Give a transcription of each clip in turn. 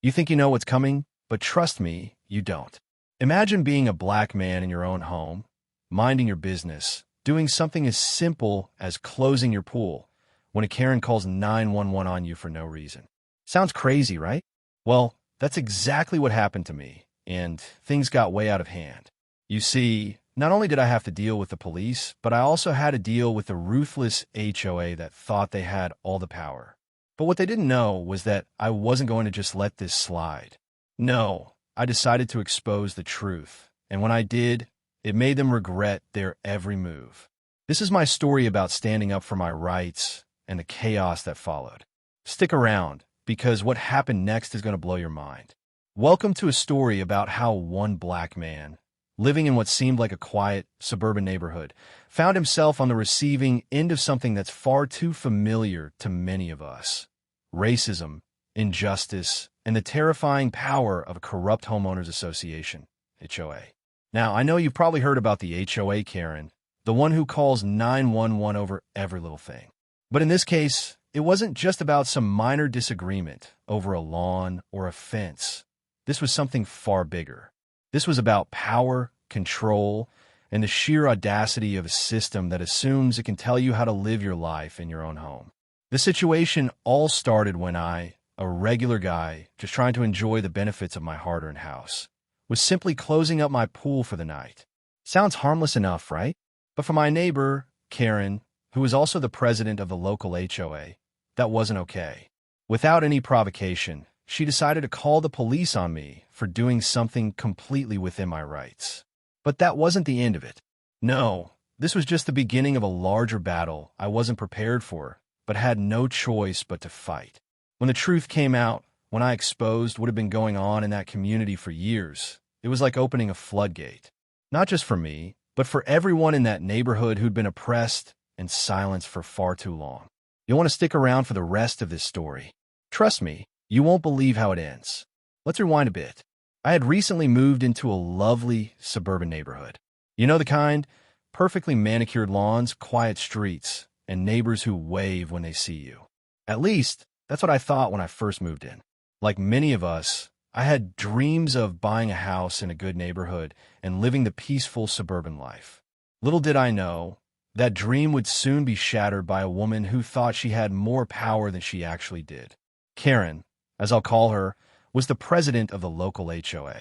You think you know what's coming, but trust me, you don't. Imagine being a black man in your own home, minding your business, doing something as simple as closing your pool, when a Karen calls 911 on you for no reason. Sounds crazy, right? Well, that's exactly what happened to me, and things got way out of hand. You see, not only did I have to deal with the police, but I also had to deal with the ruthless HOA that thought they had all the power. But what they didn't know was that I wasn't going to just let this slide. No, I decided to expose the truth, and when I did, it made them regret their every move. This is my story about standing up for my rights and the chaos that followed. Stick around, because what happened next is going to blow your mind. Welcome to a story about how one black man, living in what seemed like a quiet, suburban neighborhood, found himself on the receiving end of something that's far too familiar to many of us: racism, injustice, and the terrifying power of a corrupt homeowners association, HOA. Now, I know you've probably heard about the HOA Karen, the one who calls 911 over every little thing. But in this case, it wasn't just about some minor disagreement over a lawn or a fence. This was something far bigger. This was about power, control, and the sheer audacity of a system that assumes it can tell you how to live your life in your own home. The situation all started when I, a regular guy, just trying to enjoy the benefits of my hard-earned house, was simply closing up my pool for the night. Sounds harmless enough, right? But for my neighbor, Karen, who was also the president of the local HOA, that wasn't okay. Without any provocation, she decided to call the police on me for doing something completely within my rights. But that wasn't the end of it. No, this was just the beginning of a larger battle I wasn't prepared for, but had no choice but to fight. When the truth came out, when I exposed what had been going on in that community for years, it was like opening a floodgate. Not just for me, but for everyone in that neighborhood who'd been oppressed and silenced for far too long. You'll want to stick around for the rest of this story. Trust me, you won't believe how it ends. Let's rewind a bit. I had recently moved into a lovely suburban neighborhood. You know the kind? Perfectly manicured lawns, quiet streets, and neighbors who wave when they see you. At least, that's what I thought when I first moved in. Like many of us, I had dreams of buying a house in a good neighborhood and living the peaceful suburban life. Little did I know, that dream would soon be shattered by a woman who thought she had more power than she actually did. Karen, as I'll call her, was the president of the local HOA.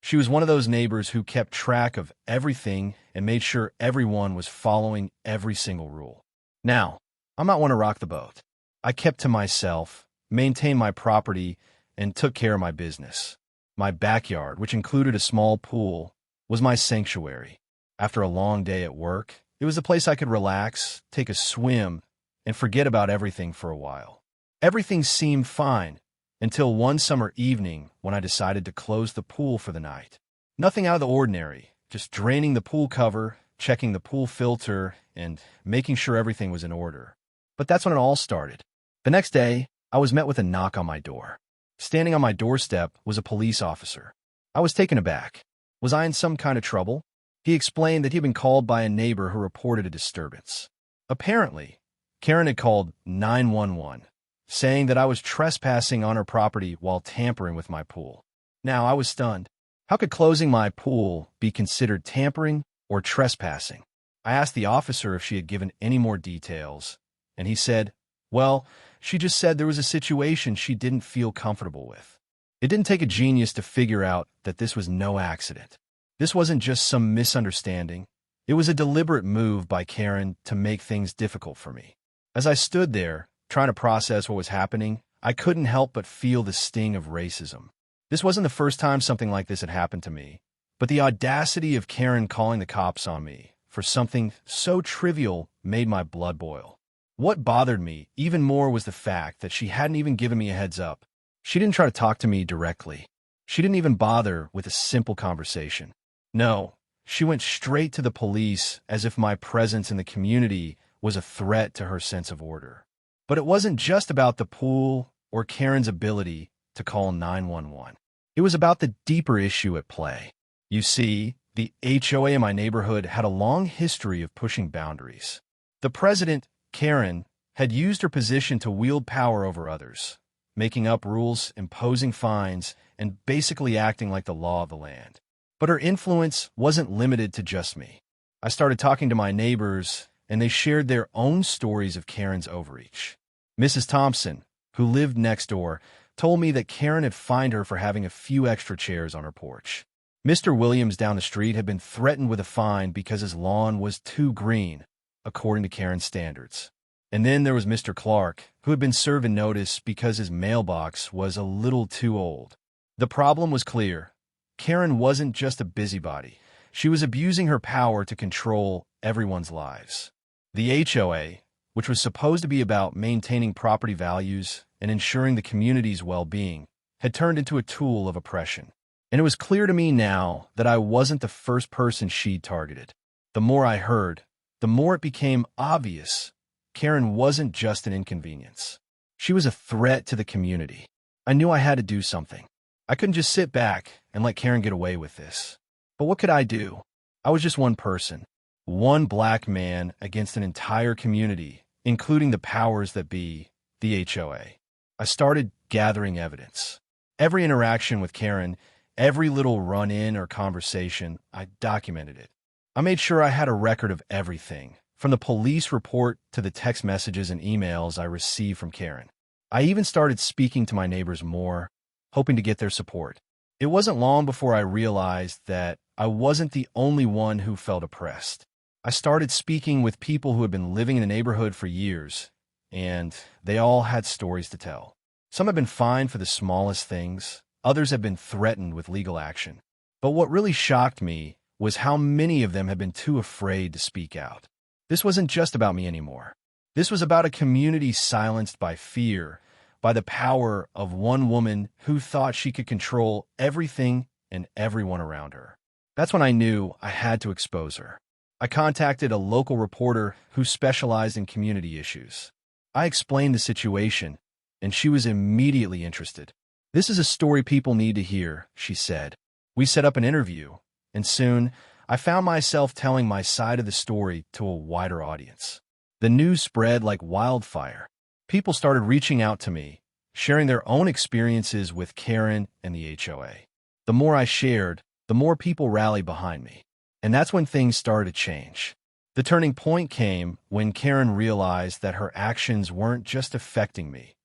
She was one of those neighbors who kept track of everything and made sure everyone was following every single rule. Now, I might want to rock the boat. I kept to myself, maintained my property, and took care of my business. My backyard, which included a small pool, was my sanctuary. After a long day at work, it was a place I could relax, take a swim, and forget about everything for a while. Everything seemed fine until one summer evening when I decided to close the pool for the night. Nothing out of the ordinary, just draining the pool cover, checking the pool filter, and making sure everything was in order. But that's when it all started. The next day, I was met with a knock on my door. Standing on my doorstep was a police officer. I was taken aback. Was I in some kind of trouble? He explained that he had been called by a neighbor who reported a disturbance. Apparently, Karen had called 911, saying that I was trespassing on her property while tampering with my pool. Now, I was stunned. How could closing my pool be considered tampering or trespassing? I asked the officer if she had given any more details, and he said, well, she just said there was a situation she didn't feel comfortable with. It didn't take a genius to figure out that this was no accident. This wasn't just some misunderstanding. It was a deliberate move by Karen to make things difficult for me. As I stood there, trying to process what was happening, I couldn't help but feel the sting of racism. This wasn't the first time something like this had happened to me, but the audacity of Karen calling the cops on me for something so trivial made my blood boil. What bothered me even more was the fact that she hadn't even given me a heads up. She didn't try to talk to me directly. She didn't even bother with a simple conversation. No, she went straight to the police as if my presence in the community was a threat to her sense of order. But it wasn't just about the pool or Karen's ability to call 911. It was about the deeper issue at play. You see, the HOA in my neighborhood had a long history of pushing boundaries. The president, Karen, had used her position to wield power over others, making up rules, imposing fines, and basically acting like the law of the land. But her influence wasn't limited to just me. I started talking to my neighbors, and they shared their own stories of Karen's overreach. Mrs. Thompson, who lived next door, told me that Karen had fined her for having a few extra chairs on her porch. Mr. Williams down the street had been threatened with a fine because his lawn was too green, according to Karen's standards. And then there was Mr. Clark, who had been served a notice because his mailbox was a little too old. The problem was clear. Karen wasn't just a busybody. She was abusing her power to control everyone's lives. The HOA, which was supposed to be about maintaining property values and ensuring the community's well-being, had turned into a tool of oppression. And it was clear to me now that I wasn't the first person she'd targeted. The more I heard, the more it became obvious Karen wasn't just an inconvenience. She was a threat to the community. I knew I had to do something. I couldn't just sit back and let Karen get away with this. But what could I do? I was just one person, one black man against an entire community, including the powers that be, the HOA. I started gathering evidence. Every interaction with Karen, every little run-in or conversation, I documented it. I made sure I had a record of everything, from the police report to the text messages and emails I received from Karen. I even started speaking to my neighbors more, hoping to get their support. It wasn't long before I realized that I wasn't the only one who felt oppressed. I started speaking with people who had been living in the neighborhood for years, and they all had stories to tell. Some had been fined for the smallest things, others had been threatened with legal action. But what really shocked me was how many of them had been too afraid to speak out. This wasn't just about me anymore. This was about a community silenced by fear, by the power of one woman who thought she could control everything and everyone around her. That's when I knew I had to expose her. I contacted a local reporter who specialized in community issues. I explained the situation, and she was immediately interested. "This is a story people need to hear," she said. We set up an interview, and soon I found myself telling my side of the story to a wider audience. The news spread like wildfire. People started reaching out to me, sharing their own experiences with Karen and the HOA. The more I shared, the more people rallied behind me. And that's when things started to change. The turning point came when Karen realized that her actions weren't just affecting me.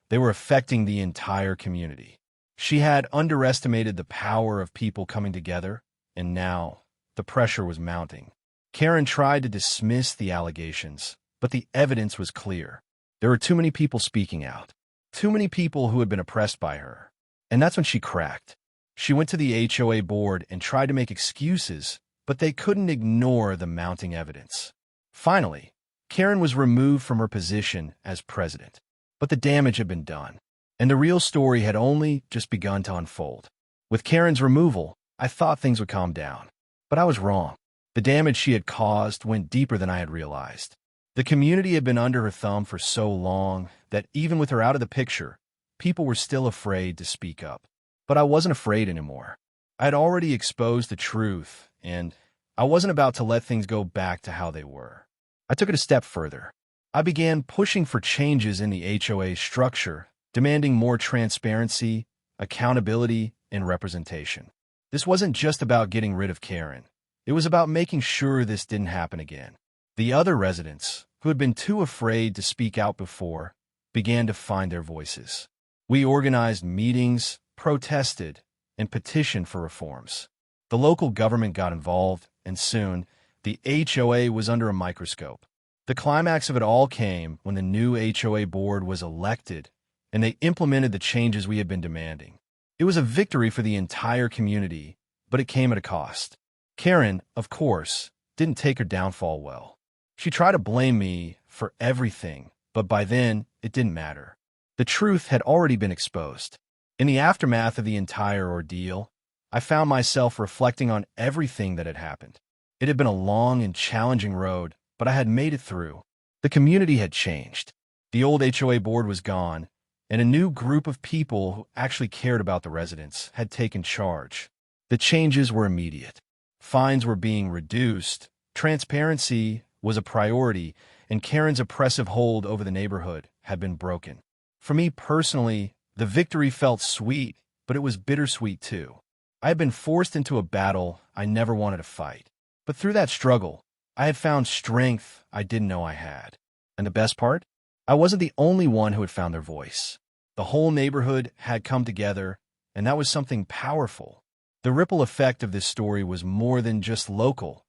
They were affecting the entire community. She had underestimated the power of people coming together, and now the pressure was mounting. Karen tried to dismiss the allegations, but the evidence was clear. There were too many people speaking out, too many people who had been oppressed by her. And that's when she cracked. She went to the HOA board and tried to make excuses, but they couldn't ignore the mounting evidence. Finally, Karen was removed from her position as president. But the damage had been done, and the real story had only just begun to unfold. With Karen's removal, I thought things would calm down. But I was wrong. The damage she had caused went deeper than I had realized. The community had been under her thumb for so long that even with her out of the picture, people were still afraid to speak up. But I wasn't afraid anymore. I had already exposed the truth, and I wasn't about to let things go back to how they were. I took it a step further. I began pushing for changes in the HOA structure, demanding more transparency, accountability, and representation. This wasn't just about getting rid of Karen. It was about making sure this didn't happen again. The other residents, who had been too afraid to speak out before, began to find their voices. We organized meetings, protested, and petitioned for reforms. The local government got involved, and soon, the HOA was under a microscope. The climax of it all came when the new HOA board was elected, and they implemented the changes we had been demanding. It was a victory for the entire community, but it came at a cost. Karen, of course, didn't take her downfall well. She tried to blame me for everything, but by then, it didn't matter. The truth had already been exposed. In the aftermath of the entire ordeal, I found myself reflecting on everything that had happened. It had been a long and challenging road, but I had made it through. The community had changed. The old HOA board was gone, and a new group of people who actually cared about the residents had taken charge. The changes were immediate. Fines were being reduced, transparency was a priority, and Karen's oppressive hold over the neighborhood had been broken. For me personally, The victory felt sweet, but it was bittersweet too. I had been forced into a battle I never wanted to fight. But through that struggle, I had found strength I didn't know I had. And the best part? I wasn't the only one who had found their voice. The whole neighborhood had come together, and that was something powerful. The ripple effect of this story was more than just local.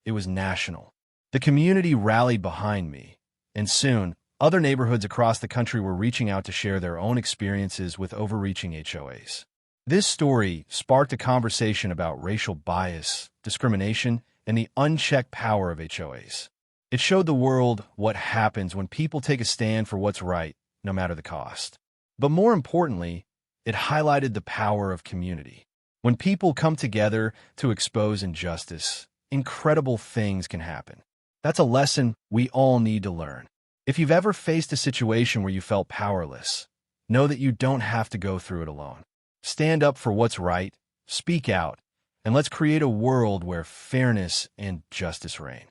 It was national. The community rallied behind me, and soon, other neighborhoods across the country were reaching out to share their own experiences with overreaching HOAs. This story sparked a conversation about racial bias, discrimination, and the unchecked power of HOAs. It showed the world what happens when people take a stand for what's right, no matter the cost. But more importantly, it highlighted the power of community. When people come together to expose injustice, incredible things can happen. That's a lesson we all need to learn. If you've ever faced a situation where you felt powerless, know that you don't have to go through it alone. Stand up for what's right, speak out, and let's create a world where fairness and justice reign.